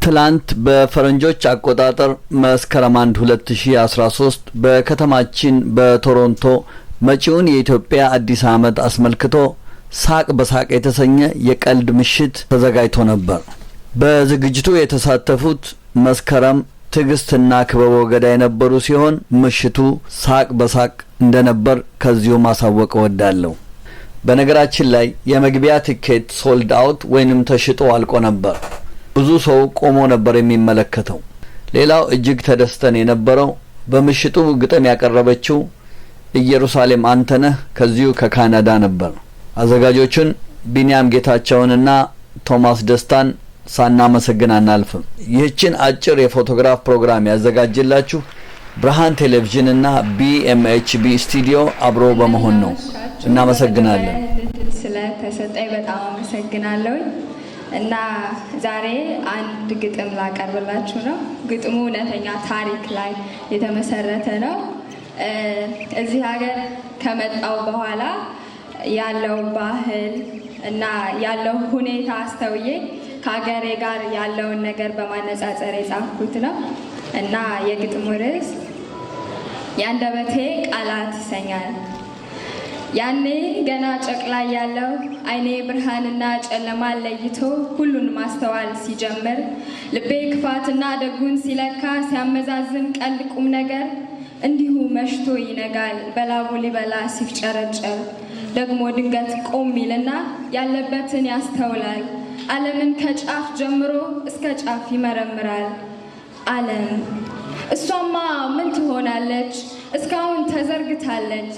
ትላንት በፈረንጆች አቆጣጠር መስከረም 1 2013 በከተማችን በቶሮንቶ መጪውን የኢትዮጵያ አዲስ ዓመት አስመልክቶ ሳቅ በሳቅ የተሰኘ የቀልድ ምሽት ተዘጋጅቶ ነበር። በዝግጅቱ የተሳተፉት መስከረም ትግስትና ክበቦ ገዳ የነበሩ ሲሆን ምሽቱ ሳቅ በሳቅ እንደነበር ከዚሁ ማሳወቅ እወዳለሁ። በነገራችን ላይ የመግቢያ ቲኬት ሶልድ አውት ወይንም ተሽጦ አልቆ ነበር። ብዙ ሰው ቆሞ ነበር የሚመለከተው። ሌላው እጅግ ተደስተን የነበረው በምሽቱ ግጥም ያቀረበችው ኢየሩሳሌም አንተነህ ከዚሁ ከካናዳ ነበር። አዘጋጆቹን ቢኒያም ጌታቸውንና ቶማስ ደስታን ሳናመሰግን አናልፍም። ይህችን አጭር የፎቶግራፍ ፕሮግራም ያዘጋጀላችሁ ብርሃን ቴሌቪዥንና BMHB ስቱዲዮ አብሮ በመሆን ነው። እናመሰግናለን። ስለተሰጠኝ በጣም አመሰግናለሁ። እና ዛሬ አንድ ግጥም ላቀርብላችሁ ነው። ግጥሙ እውነተኛ ታሪክ ላይ የተመሰረተ ነው። እዚህ ሀገር ከመጣው በኋላ ያለው ባህል እና ያለው ሁኔታ አስተውዬ ከሀገሬ ጋር ያለውን ነገር በማነጻጸር የጻፍኩት ነው። እና የግጥሙ ርዕስ የአንደበቴ ቃላት ይሰኛል። ያኔ ገና ጨቅላ ያለው አይኔ ብርሃንና ጨለማ ለይቶ ሁሉን ማስተዋል ሲጀምር ልቤ ክፋትና ደጉን ሲለካ ሲያመዛዝን ቀልድ ቁም ነገር እንዲሁ መሽቶ ይነጋል በላቡ ሊበላ ሲፍጨረጨር ደግሞ ድንገት ቆም ይልና ያለበትን ያስተውላል። ዓለምን ከጫፍ ጀምሮ እስከ ጫፍ ይመረምራል። ዓለም እሷማ ምን ትሆናለች? እስካሁን ተዘርግታለች።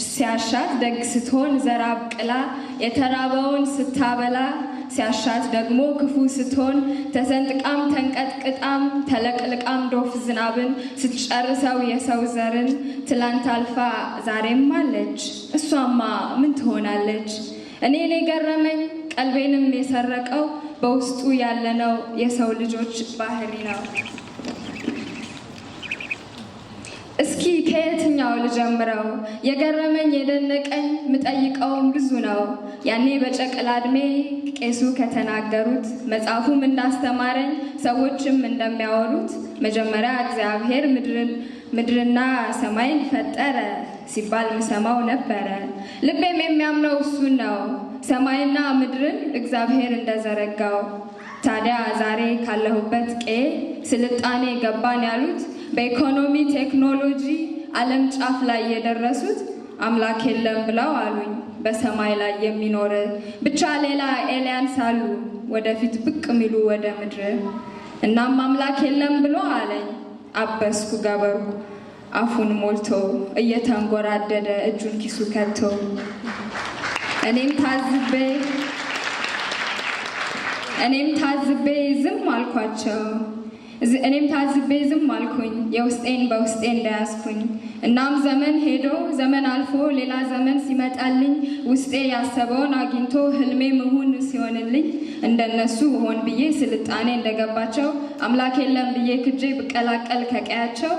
ሲያሻት ደግ ስትሆን ዘር አብቅላ የተራበውን ስታበላ፣ ሲያሻት ደግሞ ክፉ ስትሆን ተሰንጥቃም ተንቀጥቅጣም ተለቅልቃም ዶፍ ዝናብን ስትጨርሰው የሰው ዘርን ትላንት አልፋ ዛሬም አለች። እሷማ ምን ትሆናለች? እኔን የገረመኝ ቀልቤንም የሰረቀው በውስጡ ያለነው የሰው ልጆች ባህሪ ነው። እስኪ ከየትኛው ልጀምረው? የገረመኝ የደነቀኝ ምጠይቀውም ብዙ ነው። ያኔ በጨቅላ እድሜ ቄሱ ከተናገሩት መጽሐፉም እንዳስተማረኝ ሰዎችም እንደሚያወሩት መጀመሪያ እግዚአብሔር ምድርና ሰማይን ፈጠረ ሲባል ምሰማው ነበረ። ልቤም የሚያምነው እሱን ነው፣ ሰማይና ምድርን እግዚአብሔር እንደዘረጋው። ታዲያ ዛሬ ካለሁበት ቄ ስልጣኔ ገባን ያሉት በኢኮኖሚ ቴክኖሎጂ ዓለም ጫፍ ላይ የደረሱት አምላክ የለም ብለው አሉኝ። በሰማይ ላይ የሚኖር ብቻ ሌላ ኤሊያንስ አሉ ወደፊት ብቅ ሚሉ ወደ ምድር። እናም አምላክ የለም ብሎ አለኝ። አበስኩ ገበርኩ አፉን ሞልቶ እየተንጎራደደ እጁን ኪሱ ከቶ እኔም ታዝቤ ዝም አልኳቸው። እኔም ታዝቤ ዝም አልኩኝ የውስጤን በውስጤ እንዳያስኩኝ። እናም ዘመን ሄዶ ዘመን አልፎ ሌላ ዘመን ሲመጣልኝ ውስጤ ያሰበውን አግኝቶ ህልሜ ምሁን ሲሆንልኝ እንደነሱ ሆን ብዬ ስልጣኔ እንደገባቸው አምላክ የለም ብዬ ክጄ ብቀላቀል ከቀያቸው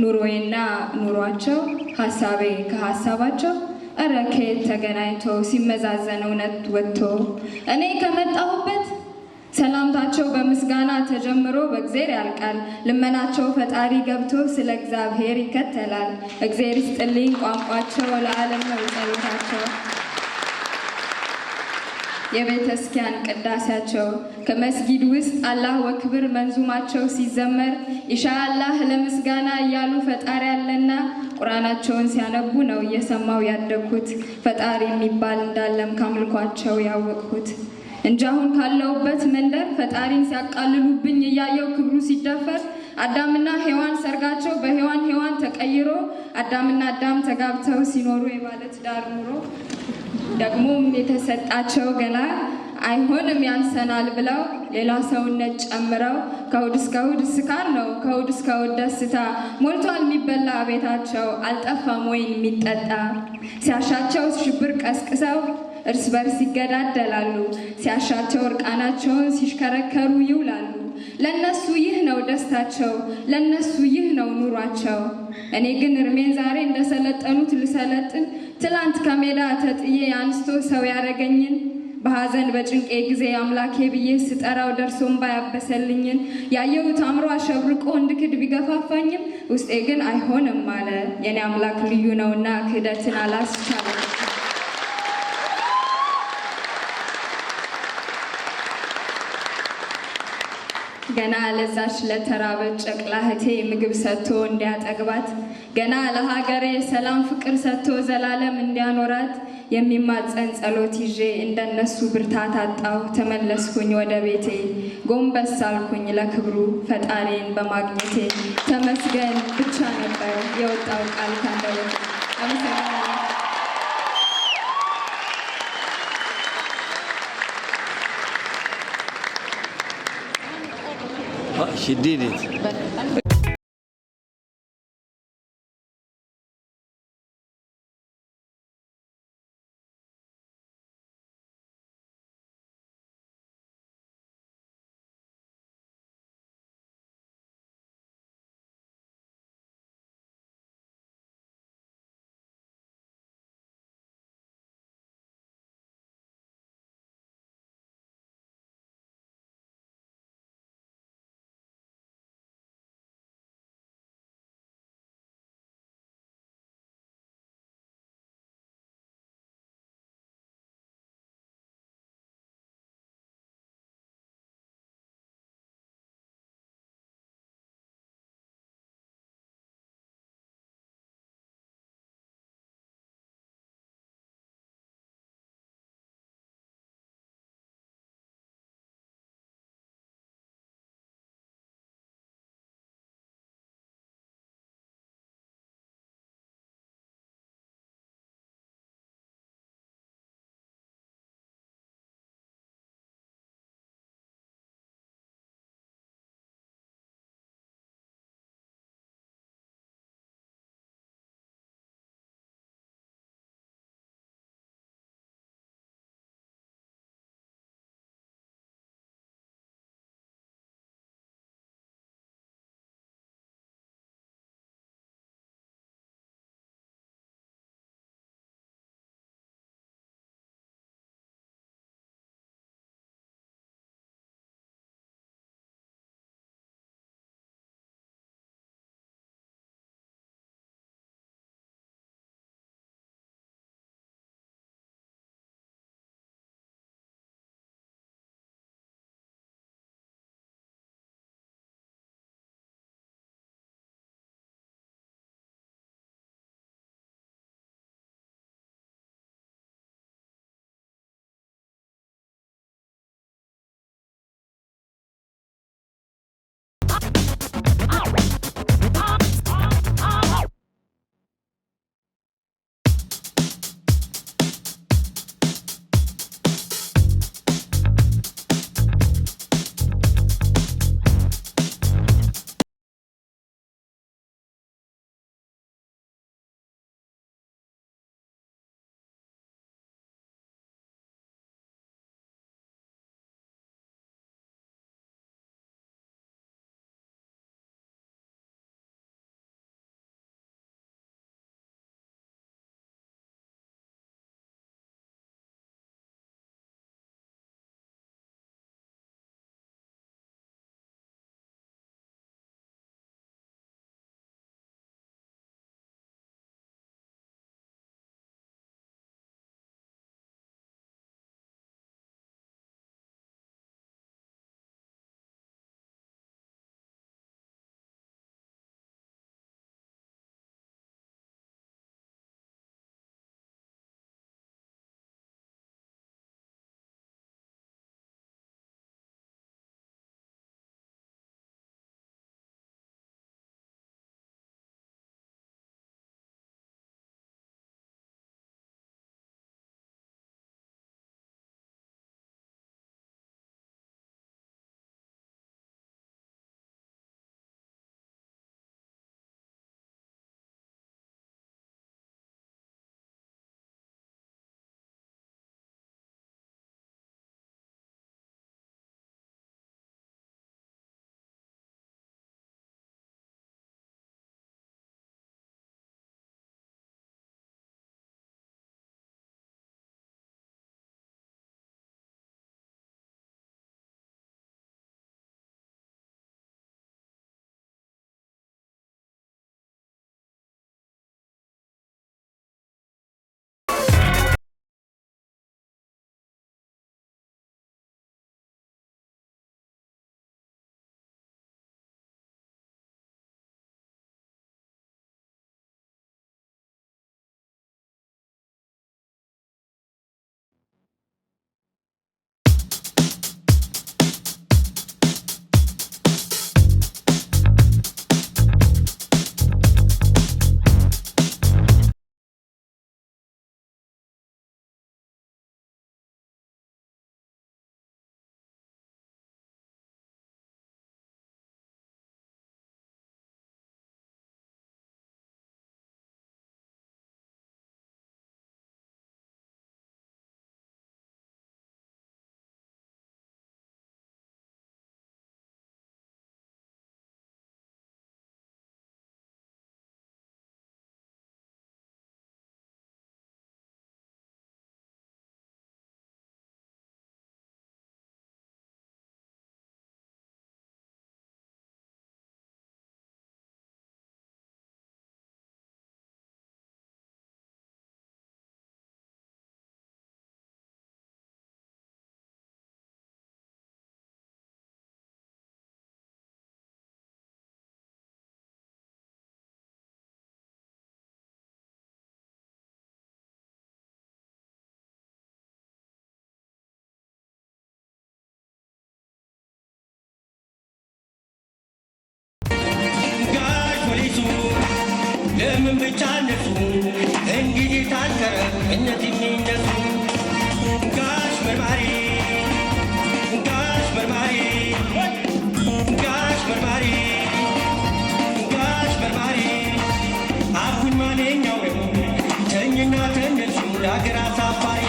ኑሮዬና ኑሯቸው ሀሳቤ ከሀሳባቸው እረ ከየት ተገናኝቶ ሲመዛዘን እውነት ወጥቶ እኔ ከመጣሁበት ሰላምታቸው በምስጋና ተጀምሮ በእግዚአብሔር ያልቃል። ልመናቸው ፈጣሪ ገብቶ ስለ እግዚአብሔር ይከተላል። እግዚአብሔር ይስጥልኝ ቋንቋቸው ለዓለም ነው ጸሎታቸው። የቤተ ክርስቲያን ቅዳሴያቸው ከመስጊድ ውስጥ አላህ ወክብር መንዙማቸው ሲዘመር ኢንሻአላህ ለምስጋና እያሉ ፈጣሪ ያለና ቁርአናቸውን ሲያነቡ ነው እየሰማው ያደግኩት። ፈጣሪ የሚባል እንዳለም ካምልኳቸው ያወቅኩት እንጂ አሁን ካለውበት መንደር ፈጣሪን ሲያቃልሉብኝ እያየው ክብሩ ሲደፈር አዳምና ሔዋን ሰርጋቸው በሔዋን ተቀይሮ አዳምና አዳም ተጋብተው ሲኖሩ የባለት ዳር ኑሮ ደግሞም የተሰጣቸው ገላ አይሆንም ያንሰናል ብለው ሌላ ሰውነት ጨምረው ከእሑድ እስከ እሑድ ስካር ነው ከእሑድ እስከ እሑድ ደስታ ሞልቷል የሚበላ ቤታቸው አልጠፋም ወይን የሚጠጣ። ሲያሻቸው ሽብር ቀስቅሰው እርስ በርስ ይገዳደላሉ። ሲያሻቸው እርቃናቸውን ሲሽከረከሩ ይውላሉ። ለነሱ ይህ ነው ደስታቸው፣ ለነሱ ይህ ነው ኑሯቸው። እኔ ግን እርሜን ዛሬ እንደሰለጠኑት ልሰለጥን ትላንት ከሜዳ ተጥዬ አንስቶ ሰው ያደረገኝን በሐዘን በጭንቄ ጊዜ አምላኬ ብዬ ስጠራው ደርሶም ባያበሰልኝን ያየሁት አእምሮ አሸብርቆ እንድክድ ቢገፋፋኝም ውስጤ ግን አይሆንም አለ። የኔ አምላክ ልዩ ነውና ክህደትን አላስቻለም። ገና ለዛች ለተራበች ጨቅላ እህቴ ምግብ ሰጥቶ እንዲያጠግባት ገና ለሀገሬ ሰላም ፍቅር ሰጥቶ ዘላለም እንዲያኖራት የሚማጸን ጸሎት ይዤ እንደነሱ ብርታት አጣሁ። ተመለስኩኝ ወደ ቤቴ ጎንበስ አልኩኝ ለክብሩ ፈጣሪን በማግኘቴ። ተመስገን ብቻ ነበር የወጣው ቃል ካንደበቴ። አመሰግናለሁ። She did it. አይደሉም ብቻ እነሱ እንግዲህ ታንቀረብ እነዚህ እነሱ ጋሽ መርማሪ ጋሽ መርማሪ ጋሽ መርማሪ ጋሽ መርማሪ አሁን ማንኛው ነው ተኝና ተነሱ ለአገር አሳፋሪ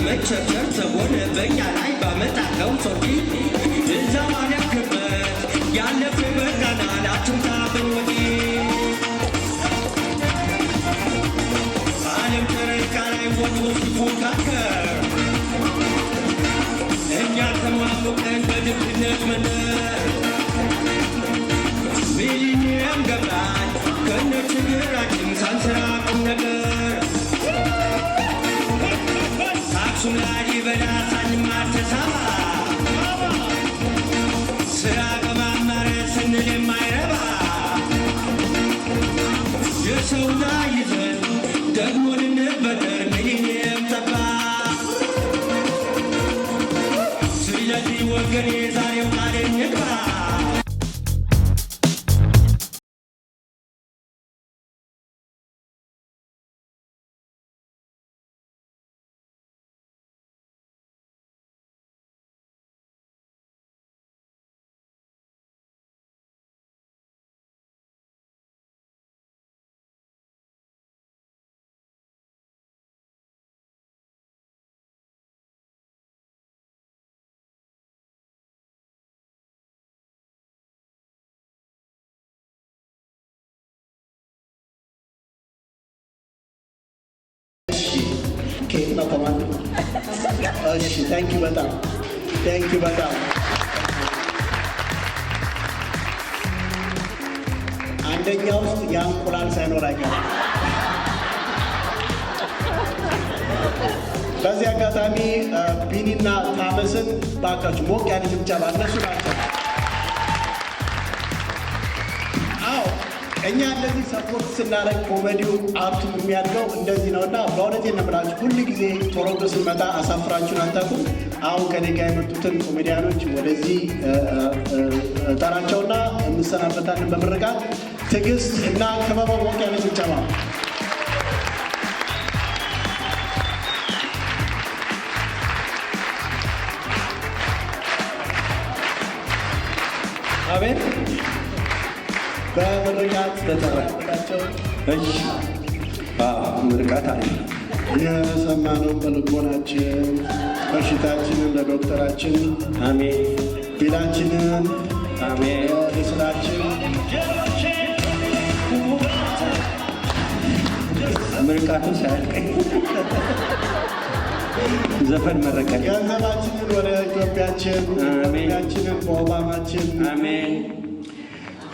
መቸርቸር ተሆነ በእኛ ላይ ባመጣኸው ሶቲ እዛው አለክበት ያለፈ በቃና ላችሁታ በወዲ ዓለም ተረካ ላይ ወጥቶ ሲፎካከር እኛ ተሟሙቀን በድብነት መንደር ሚሊኒየም ገባን ከነ ችግራችን ሳንሰራ ቁም ነገር አክሱም ላሊበላ ሳንማር ተሳባ ስራ በማማረ ስንል የማይረባ የሰውና ይዘን ደግሞ ልንበደር ሚሊኒየም ጠባ ስለዚህ ወገኔ ዛሬው ቃል እንግባ ነው ኮማንድ እሺ ታንክ ዩ በጣም አንደኛው ውስጥ ያንቁላል ሳይኖር አይቀርም። በዚህ አጋጣሚ ቢኒና ታመስን ባካችሁ ሞቅ ያለ ጭብጨባ እነሱ ናቸው። አዎ እኛ እንደዚህ ሰፖርት ስናደርግ ኮሜዲው አርቱ የሚያድገው እንደዚህ ነውና በእውነቴን ነው የምላችሁ። ሁል ጊዜ ቶሮንቶ ስንመጣ አሳፍራችሁን አታውቁም። አሁን ከኔ ጋር የመጡትን ኮሜዲያኖች ወደዚህ ጠራቸውና እንሰናበታለን በምርቃት ትዕግስት እና ክበበው ሞቅ ያለ ጭብጨባ። አቤት በምርቃት ተጠራቸው። እሺ ምርቃት አለ። የሰማነውን በልቦናችን በሽታችንን ለዶክተራችን አሜን፣ ቢላችንን አሜን፣ ለስራችን ምርቃቱ ሳያልቀኝ ዘፈን መረቀኝ ገንዘባችንን ወደ ኢትዮጵያችን ኢትዮጵያችንን በኦባማችን አሜን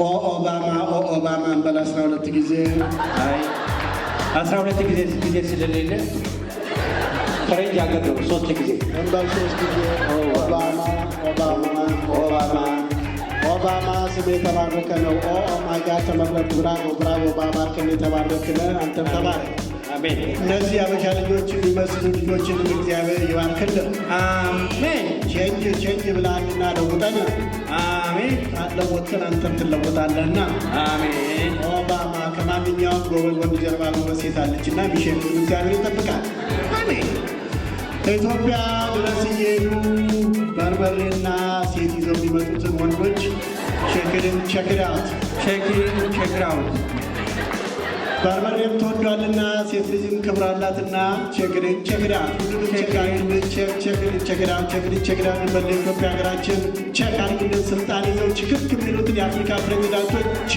ኦባማ እንበል 12 ጊዜ። አይ 12 ጊዜ ስለሌለ ፈረንጅ አገር ነው 3 ጊዜ እንበል 3 ጊዜ ኦባማ ስም የተባረከ ነው። ኦ ማይ ጋድ ተመረጥ። ብራቮ ኦባማ ከኔ የተባረከ ነው። አንተም ተባረክ። አሜን። እነዚህ አበሻ ልጆች የሚመስሉ ልጆችን እግዚአብሔር ይባርክልን። አሜን። ቼንጅ ብለሃልና ለውጠን። አሜን። ለወጥከን አንተም ትለወጣለህና። አሜን። ኦባማ ከማንኛውም ጎበዝ ወንድ ጀርባ ጎበዝ ሴት አለችና ቢሸፍኑ እግዚአብሔር ይጠብቃል። አሜን። ከኢትዮጵያ ድረስ እየሄዱ በርበሬና ሴት ይዘው የሚመጡትን ወንዶች ቸክዳት በርበሬም ተወዷልና ሴት ልጅም ክብር አላትና ቸክዳት ሁሉንም ቸክዳት በለ ኢትዮጵያ ሀገራችን ቸክ አድርጉልን። ስልጣን ይዘው ችክክ የሚሉትን የአፍሪካ ፕሬዚዳንቶች